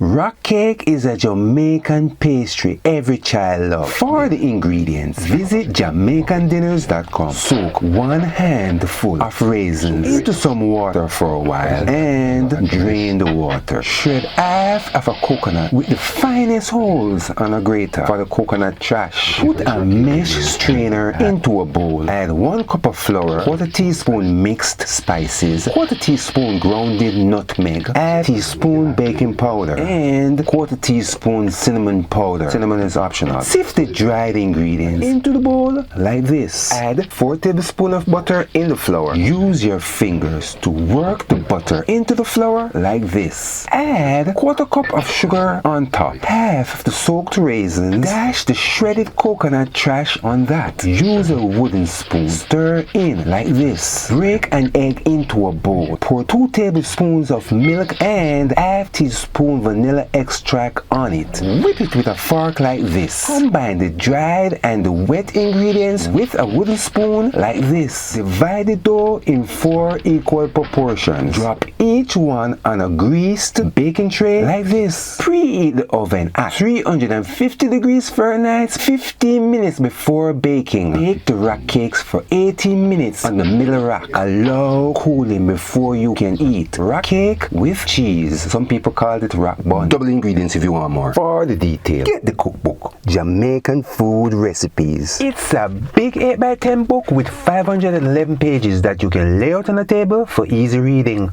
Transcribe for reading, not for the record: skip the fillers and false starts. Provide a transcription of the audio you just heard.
Rock cake is a Jamaican pastry every child loves. For the ingredients, visit JAMAICANdinners.com. Soak 1 handful of raisins into some water for a while and drain the water. Shred half of a coconut with the finest holes on a grater for the coconut trash. Put a mesh strainer into a bowl. Add 1 cup of flour, 1/4 teaspoon mixed spices, 1/4 teaspoon grounded nutmeg, half teaspoon baking powder, and 1/4 teaspoon cinnamon powder. Cinnamon is optional. Sift the dried ingredients into the bowl like this. Add 4 tablespoons of butter in the flour. Use your fingers to work the butter into the flour like this. Add 1/4 cup of sugar on top. Half of the soaked raisins. Dash the shredded coconut trash on that. Use a wooden spoon. Stir in like this. Break an egg into a bowl. Pour 2 tablespoons of milk and half teaspoon vanilla extract on it. Whip it with a fork like this. Combine the dried and the wet ingredients with a wooden spoon like this. Divide the dough in 4 equal proportions. Drop each one on a greased baking tray like this. Preheat the oven at 350 degrees Fahrenheit 15 minutes before baking. Bake the rock cakes for 18 minutes on the middle rack. Allow cooling before you can eat. Rock cake with cheese. Some people call it rock bun. Double ingredients if you want more. For the detail, get the cookbook, Jamaican Food Recipes. It's a big 8x10 book with 511 pages that you can lay out on a table for easy reading.